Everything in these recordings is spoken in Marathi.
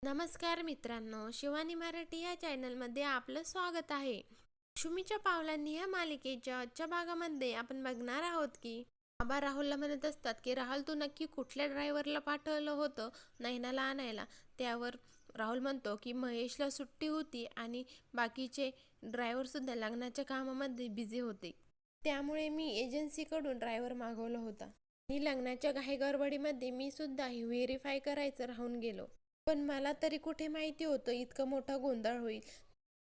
नमस्कार मित्रांनो, शिवानी मराठी या चॅनलमध्ये आपलं स्वागत आहे. शुमीच्या पावलांनी या मालिकेच्या आजच्या भागामध्ये आपण बघणार आहोत की बाबा राहुलला म्हणत असतात की राहुल, तू नक्की कुठल्या ड्रायव्हरला पाठवलं होतं नैनाला आणायला. त्यावर राहुल म्हणतो की महेशला सुट्टी होती आणि बाकीचे ड्रायव्हर सुद्धा लग्नाच्या कामामध्ये बिझी होते, त्यामुळे मी एजन्सीकडून ड्रायव्हर मागवला होता आणि लग्नाच्या घाई गडबडीमध्ये मी सुद्धा व्हेरीफाय करायचं राहून गेलो. पण मला तरी कुठे माहिती होतं इतका मोठा गोंधळ होईल.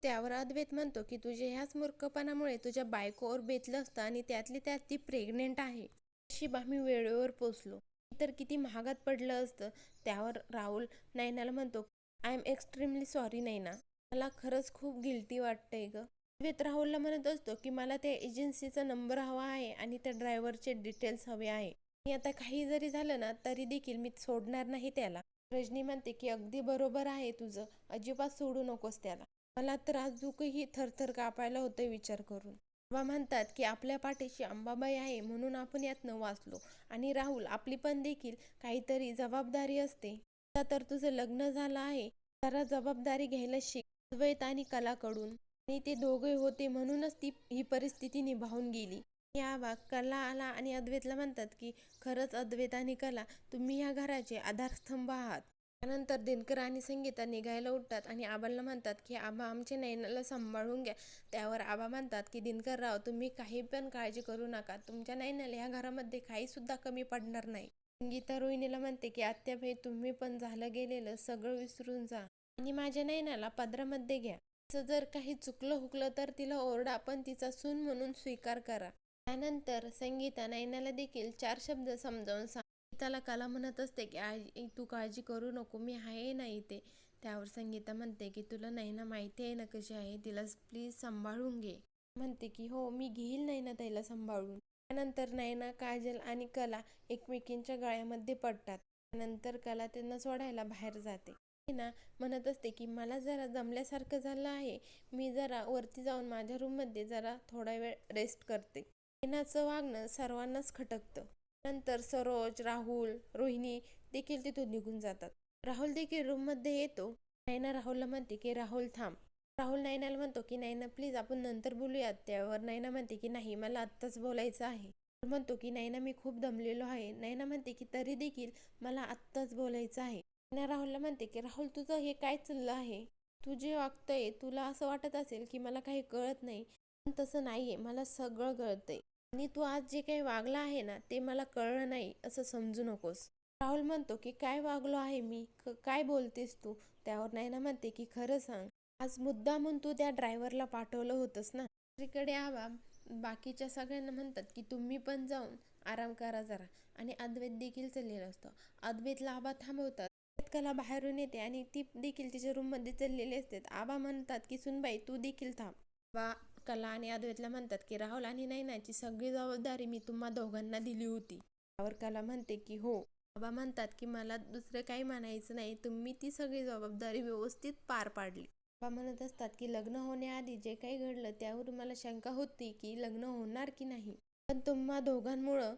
त्यावर अद्वैत म्हणतो की तुझ्या ह्याच मूर्खपणामुळे तुझ्या बायकोवर बेतलं असतं आणि त्यातली त्यात ती प्रेग्नेंट आहे. नशीब आम्ही वेळेवर पोचलो, तर किती महागात पडलं असतं. त्यावर राहुल नैनाला म्हणतो, आय एम एक्स्ट्रीमली सॉरी नैना, मला खरंच खूप गिल्टी वाटतंय ग. अद्वैत राहुलला म्हणत असतो की मला त्या एजन्सीचा नंबर हवा आहे आणि त्या ड्रायव्हरचे डिटेल्स हवे आहे आणि आता काही जरी झालं ना तरी देखील मी सोडणार नाही त्याला. रजनी म्हणते की अगदी बरोबर आहे तुझं, अजिबात सोडू नकोस त्याला. मला तर अजूनही थरथर कापायला होतं विचार करून. बाबा म्हणतात की आपल्या पाठीशी अंबाबाई आहे म्हणून आपण यातनं वाचलो. आणि राहुल, आपली पण देखील काहीतरी जबाबदारी असते. आता तर तुझं लग्न झालं आहे, जरा जबाबदारी घ्यायला शिक अद्वैत आणि कलाकडून. आणि ते दोघे होते म्हणूनच ही परिस्थिती निभावून गेली. या कला आला आणि अद्वैतला म्हणतात की खरंच अद्वैत आणि कला, तुम्ही ह्या घराचे आधारस्तंभ आहात. त्यानंतर दिनकर आणि संगीता निघायला उठतात आणि आबांना म्हणतात की आबा, आमच्या नैनाला सांभाळून घ्या. त्यावर आबा म्हणतात की दिनकर राव, तुम्ही काही पण काळजी करू नका, तुमच्या नैनाला ह्या घरामध्ये काही सुद्धा कमी पडणार नाही. संगीता रोहिणीला म्हणते की आत्याबाई, तुम्ही पण झालं गेलेलं सगळं विसरून जा आणि माझ्या नैनाला पदरामध्ये घ्या. असं जर काही चुकलं हुकलं तर तिला ओरडा, पण तिचा सून म्हणून स्वीकार करा. त्यानंतर संगीता नैनाला देखील 4 शब्द समजावून संगीताला कला म्हणत असते की आई, तू काळजी करू नको, मी आहे ना इथे. त्यावर संगीता म्हणते की तुला नैना माहिती आहे ना कशी आहे, तिला प्लीज सांभाळून घे. म्हणते की हो, मी घेईल नैना ताईला सांभाळून. त्यानंतर नैना, काजल आणि कला एकमेकींच्या गळ्यामध्ये पडतात. त्यानंतर कला त्यांना सोडायला बाहेर जाते. नैना म्हणत असते की मला जरा जमल्यासारखं झालं आहे, मी जरा वरती जाऊन माझ्या रूममध्ये जरा थोडा वेळ रेस्ट करते. नैनाचं वागणं सर्वांनाच खटकतं. नंतर सरोज, राहुल, रोहिणी देखील तिथून निघून जातात. राहुल देखील रूममध्ये येतो. नैना राहुलला म्हणते की राहुल थांब. राहुल नैनाला म्हणतो की नैना प्लीज आपण नंतर बोलूयात. त्यावर नैना म्हणते की नाही, मला आत्ताच बोलायचं आहे. म्हणतो की नैना, मी खूप दमलेलो आहे. नैना म्हणते की तरी देखील मला आत्ताच बोलायचं आहे. नैना राहुलला म्हणते की राहुल, तुझं हे काय चाललं आहे? तू जे वागतंय, तुला असं वाटत असेल की मला काही कळत नाही, पण तसं नाहीये, मला सगळं कळतंय. आणि तू आज जे काही वागला आहे ना ते मला कळलं नाही असं समजू नकोस. राहुल म्हणतो की काय वागलो आहे मी, काय बोलतेस तू? त्यावर नैना म्हणते की खरं सांग, आज मुद्दामून तू त्या ड्रायव्हरला पाठवलं होतंस ना. दुसरीकडे आबा बाकीच्या सगळ्यांना म्हणतात की तुम्ही पण जाऊन आराम करा जरा, आणि अद्वैत देखील चाललेला असतो. अद्वैतला आबा थांबवतात. कला बाहेरून येते आणि ती देखील तिच्या रूममध्ये चाललेली असते. आबा म्हणतात की सुनबाई, तू देखील थांब. आबा कला आणि अद्वैतला म्हणतात की राहुल आणि नैनाची सगळी जबाबदारी मी तुम्हा दोघांना दिली होती. त्यावर कला म्हणते की हो. बाबा म्हणतात की मला दुसरं काही म्हणायचं नाही, तुम्ही ती सगळी जबाबदारी व्यवस्थित पार पाडली. बाबा म्हणत असतात की लग्न होण्याआधी जे काही घडलं त्यावरून मला शंका होती की लग्न होणार की नाही, पण तुम्हा दोघांमुळं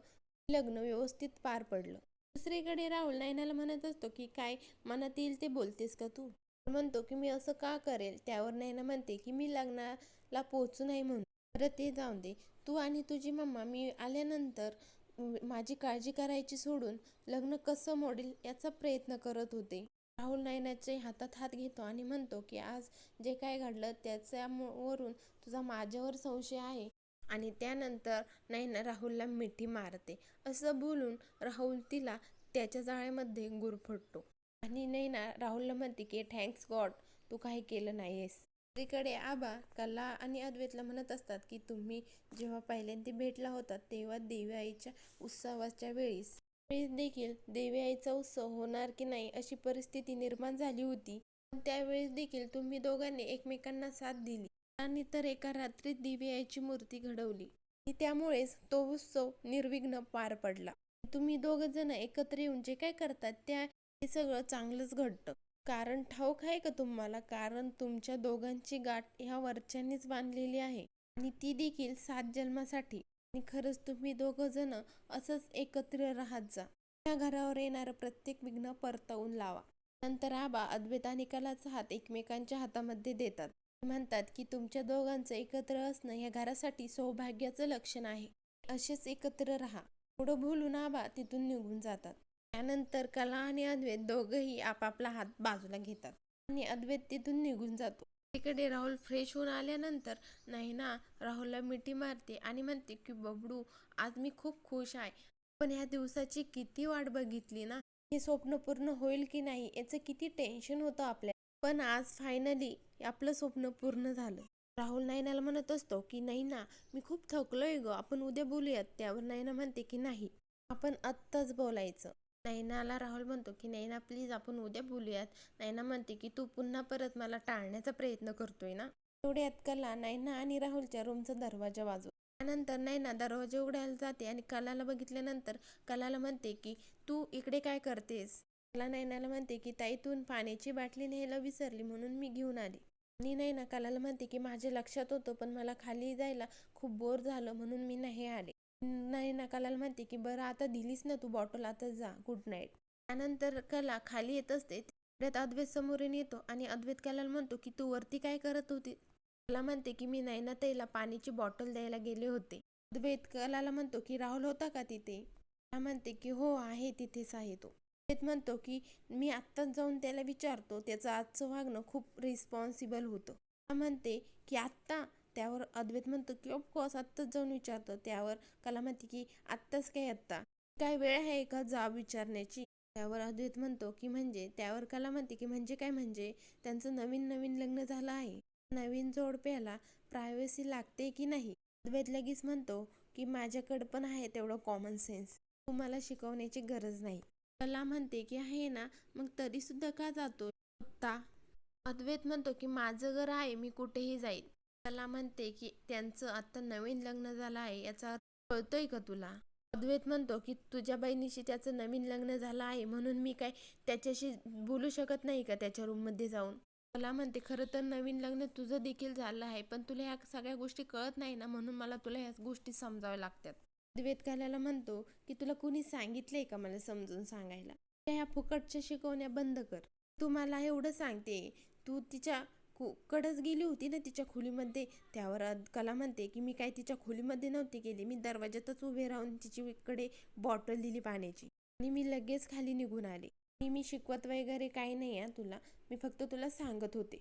लग्न व्यवस्थित पार पडलं. दुसरीकडे राहुल नैनाला म्हणत असतो की काय मनात येईल ते बोलतेस का तू? म्हणतो की मी असं का करेल? त्यावर नैना म्हणते की मी लग्नाला पोहोचू नाही म्हणून. बरं ते जाऊन दे, तू आणि तुझी मम्मा मी आल्यानंतर माझी काळजी करायची सोडून लग्न कसं मोडेल याचा प्रयत्न करत होते. राहुल नैनाचे हातात हात घेतो आणि म्हणतो की आज जे काय घडलं त्याच्यावरून तुझा माझ्यावर संशय आहे. आणि त्यानंतर नैना राहुलला मिठी मारते. असं बोलून राहुल तिला त्याच्या जाळ्यामध्ये गुरफटतो आणि नैना राहुलला म्हणते की थँक्स गॉड, तू काही केलं नाहीयेस. दुसरीकडे आबा कला आणि अद्वैतला म्हणत असतात की तुम्ही जेव्हा पहिल्यांदा भेटला होतात तेव्हा देवी आईच्या उत्सवाच्या वेळेस देखील देवी आईचा उत्सव होणार की नाही अशी परिस्थिती निर्माण झाली होती. पण त्यावेळेस देखील तुम्ही दोघांनी एकमेकांना साथ दिली आणि तर एका रात्रीत देवी आईची मूर्ती घडवली आणि त्यामुळेच तो उत्सव निर्विघ्न पार पडला. तुम्ही दोघ जण एकत्र येऊन जे काय करतात त्या हे सगळं चांगलंच घडतं. कारण ठाऊक आहे का तुम्हाला? कारण तुमच्या दोघांची गाठ ह्या वरच्यांनीच बांधलेली आहे आणि ती देखील 7 जन्मासाठी. आणि खरंच तुम्ही दोघं जण असंच एकत्र राहत जा. या घरावर येणारं प्रत्येक विघ्न परतवून लावा. नंतर आबा अद्वैत आणि कलाचा हात एकमेकांच्या हातामध्ये देतात. ते म्हणतात की तुमच्या दोघांचं एकत्र असणं या घरासाठी सौभाग्याचं लक्षण आहे. असेच एकत्र राहा. थोडं बोलून आबा तिथून निघून जातात. त्यानंतर कला आणि अद्वैत दोघंही आपापला हात बाजूला घेतात आणि अद्वैत तिथून निघून जातो. तिकडे राहुल फ्रेश होऊन आल्यानंतर नैना राहुलला मिठी मारते आणि म्हणते की बबडू, आज मी खूप खुश आहे. पण ह्या दिवसाची किती वाट बघितली ना. हे स्वप्न पूर्ण होईल की नाही याचं किती टेन्शन होतं आपल्याला. पण आज फायनली आपलं स्वप्न पूर्ण झालं. राहुल नैनाला म्हणत असतो की नैना, मी खूप थकलोय ग, आपण उद्या बोलूयात. त्यावर नैना म्हणते की नाही, आपण आत्ताच बोलायचं. नैनाला राहुल म्हणतो की नैना प्लीज आपण उद्या बोलूयात. नैना म्हणते की तू पुन्हा परत मला टाळण्याचा प्रयत्न करतोय ना. तेवढ्यात कला नैना आणि राहुलच्या रूमचा दरवाजा वाजवतो. त्यानंतर नैना दरवाजा उघडायला जाते आणि कलाला बघितल्यानंतर कलाला म्हणते की तू इकडे काय करतेस. कला नैनाला म्हणते की ताई, तू पाण्याची बाटली न्यायला विसरली म्हणून मी घेऊन आली. आणि नैना कलाला म्हणते की माझ्या लक्षात होतं पण मला खाली जायला खूप बोर झालं म्हणून मी नाही आले. नैना कलाला म्हणते की बरं आता दिलीस ना तू बॉटल, आता जा, गुड नाईट. त्यानंतर कला खाली येत असते. तेवढ्यात अद्वैत समोरून येतो आणि अद्वैत कलाला म्हणतो की तू वरती काय करत होती. कला म्हणते की मी नैना ताईला पाण्याची बॉटल द्यायला गेले होते. अद्वैत कलाला म्हणतो की राहुल होता का तिथे. कला म्हणते की हो आहे, तिथेच आहे तो. अद्वैत म्हणतो की मी आत्ताच जाऊन त्याला विचारतो, त्याचं आजचं वागणं खूप रिस्पॉन्सिबल होतं. कला म्हणते की आत्ता. त्यावर अद्वैत म्हणतो की ऑफकोर्स आत्ताच जाऊन विचारतो. त्यावर कला म्हणते की आत्ताच काय, आत्ता काय वेळ आहे का जाब विचारण्याची. त्यावर अद्वैत म्हणतो की म्हणजे. त्यावर कला म्हणते की म्हणजे काय, म्हणजे त्यांचं नवीन नवीन लग्न झालं आहे, नवीन जोडप्याला प्रायव्हसी लागते की नाही. अद्वैत लगेच म्हणतो की माझ्याकडे पण आहे तेवढं कॉमन सेन्स, तुम्हाला शिकवण्याची गरज नाही. कला म्हणते की आहे ना, मग तरी सुद्धा का जातो आत्ता. अद्वैत म्हणतो की माझं घर आहे, मी कुठेही जाईल. कला म्हणते की त्यांचं आता नवीन लग्न झालं आहे याचा अर्थ कळतोय का तुला. अद्वैत म्हणतो की तुझ्या बहिणीशी त्याचं नवीन लग्न झालं आहे म्हणून मी काय त्याच्याशी बोलू शकत नाही का त्याच्या रूममध्ये जाऊन. कला म्हणते खरं तर नवीन लग्न तुझं देखील झालं आहे, पण तुला ह्या सगळ्या गोष्टी कळत नाही ना, म्हणून मला तुला ह्या गोष्टी समजाव्या लागतात. अद्वैत कलाला म्हणतो की तुला कुणी सांगितलंय का मला समजून सांगायला. ह्या फुकटच्या शिकवण्या बंद कर. तू मला एवढं सांगते, तू तिच्या कडच गेली होती ना तिच्या खोलीमध्ये. त्यावर कला म्हणते की मी काय तिच्या खोलीमध्ये नव्हती गेली, मी दरवाजातच उभे राहून तिच्याकडे बॉटल दिली पाण्याची आणि मी लगेच खाली निघून आले. आणि मी शिकवत वगैरे काही नाही आहे तुला, मी फक्त तुला सांगत होते.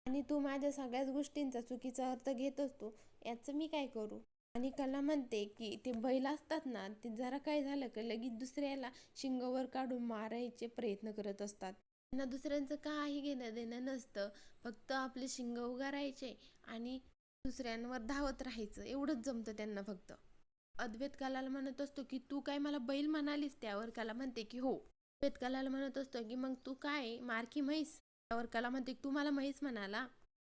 आणि तू माझ्या सगळ्याच गोष्टींचा चुकीचा अर्थ घेत असतो, याचं मी काय करू. आणि कला म्हणते की ते बैल असतात ना, ते जरा काय झालं का लगेच दुसऱ्याला शिंगावर काढून मारायचे प्रयत्न करत असतात. त्यांना दुसऱ्यांचं काही घेणं देणं नसतं, फक्त आपले शिंग उगारायचे आणि दुसऱ्यांवर धावत राहायचं, एवढंच जमतं त्यांना फक्त. अद्वैत कलाला म्हणत असतो की तू काय मला बैल म्हणालीस. त्यावर कला म्हणते की हो. अद्वैत कलाला म्हणत असतो की मग तू काय मारकी म्हैस. त्यावर कला म्हणते तू मला म्हैस म्हणाला.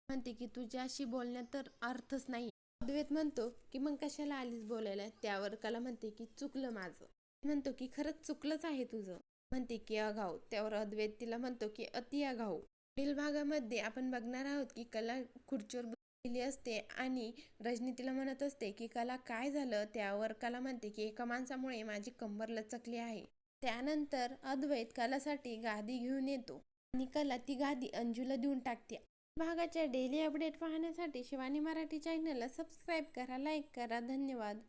म्हणते की तुझ्याशी बोलण्यात तर अर्थच नाही. अद्वैत म्हणतो की मग कशाला आलीस बोलायला. त्यावर कला म्हणते की चुकलं माझं. म्हणतो की खरंच चुकलंच आहे तुझं. म्हणते की आगाऊ. त्यावर अद्वैत तिला म्हणतो की अति आगाऊ. पुढील भागामध्ये आपण बघणार आहोत की कला खुर्चीवर बसलेली असते आणि रजनी तिला म्हणत असते की कला काय झालं. त्यावर कला म्हणते की एका माणसामुळे माझी कंबर लचकली आहे. त्यानंतर अद्वैत कलासाठी गादी घेऊन येतो आणि कला ती गादी अंजूला देऊन टाकते. भागाच्या डेली अपडेट पाहण्यासाठी शिवानी मराठी चॅनलला सबस्क्राईब करा, लाईक करा. धन्यवाद.